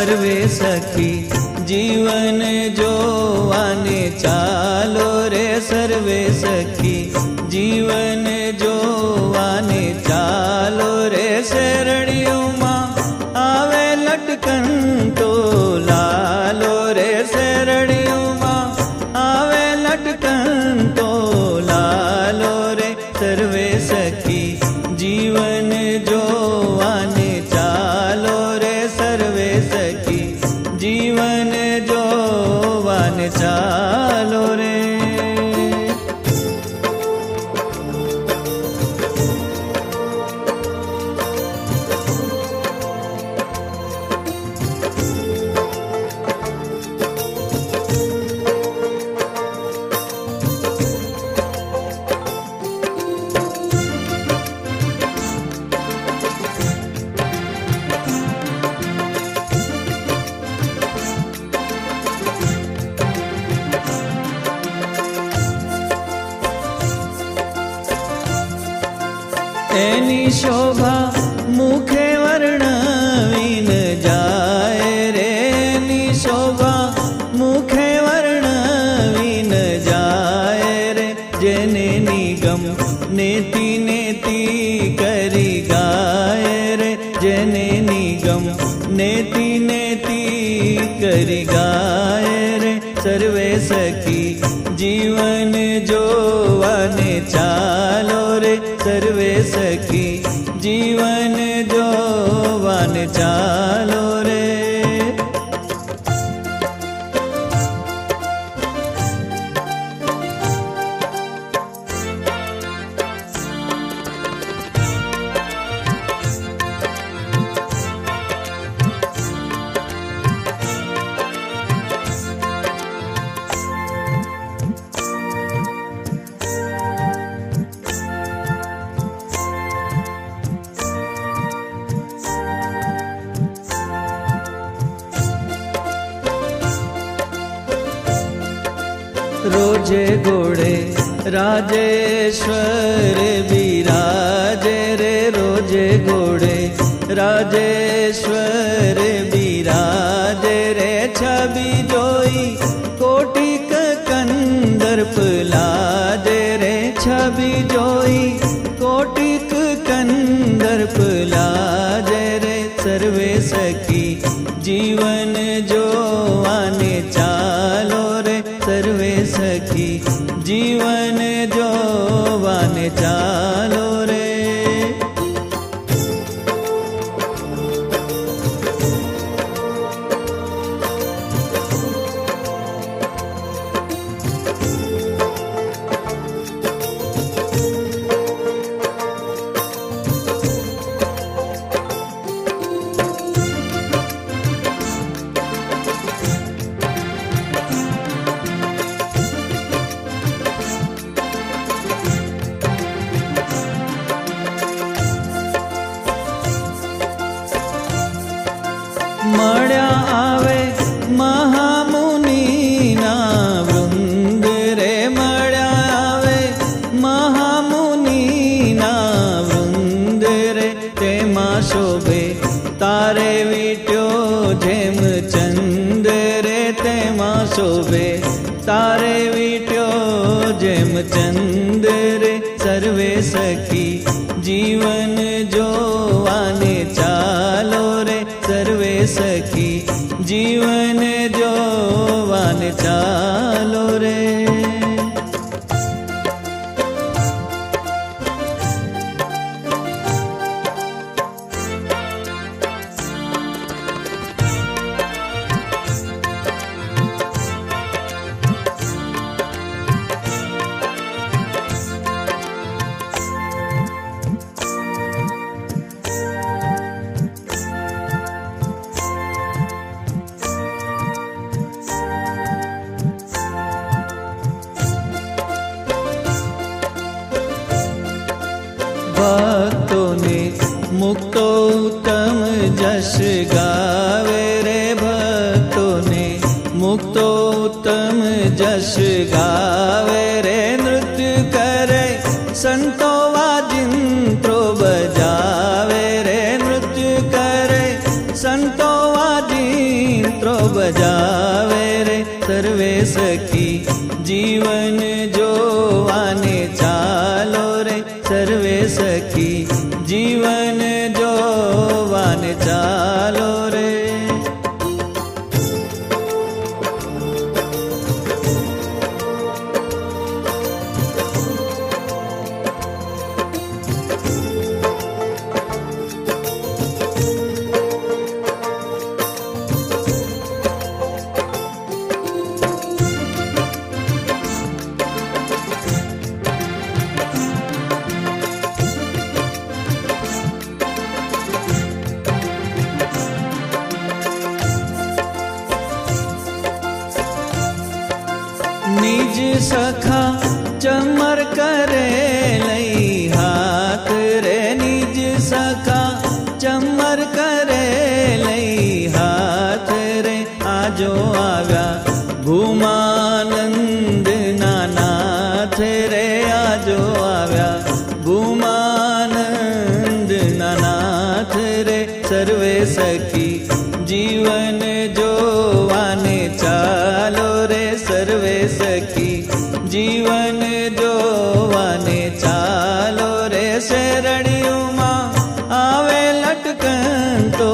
सर्वे सखी जीवन जोवाने चालो रे सर्वे सखी जीवन जोवाने चालो रे शरणियों मां आवे लटकन तो लालो रे शरणियों मां आवे लटकन तो लालो रे सर्वे सखी जीवन जोवाने चालो रे सर्वे सखी जीवन जोवाने चालो रे। एनी शोभा मुखे वर्णवीन जाए रे एनी शोभा मुखे वर्णवीन जाए रे जेने निगम नेति नेति करी गाए रे जेने निगम नेति नेति करी गाए रे सर्वे सखी जीवन जोवाने चालो रे सर्वे सखी जीवन जोवाने चालो रे। रोजे घोड़े राजेश्वर बिराजे रे रोजे घोड़े राजेश्वर बिराजे रे छवि जोई कोटिक कंदर्प लाजे रे छवि जोई कोटिक कंदर्प लाजे रे सर्वे सखी जीवन जोवाने चालो रे सर्वे सखी जीवन जोवाने चालो रे। मळ्या आवे महामुनि ना वृंद रे मळ्या आवे महामुनि ना वृंद रे तेमा शोभे तारे वीट्यो जेम चंद रे तेमा शोभे तारे वीट्यो जेम चंद रे सर्वे सखी जीवन जोवाने चालो रे सर्वे सखी जीवन जोवाने चालो रे। भक्तों ने मुक्तोत्तम जश गावे रे भक्तों ने मुक्तोत्तम जश गावे रे नृत्य करे संतो वाजिंत्रो बजावे रे नृत्य करे संतो वाजिंत्रो સર્વે સખી જીવન જોવાને ચાલો રે સર્વે સખી જીવન જોવાને ચાલો રે. निज सखा चमर करे लई हाथ रे निज सखा चमर करे लई हाथ रे आजो आव्या भूमानंद नानाथ रे आजो आव्या भूमानंद नानाथ रे सर्वे सखी जीवन जोवाने चालो रे सर्वे सखी जीवन जोवाने चालो रे. શેરડીઓમાં આવે લટકન તો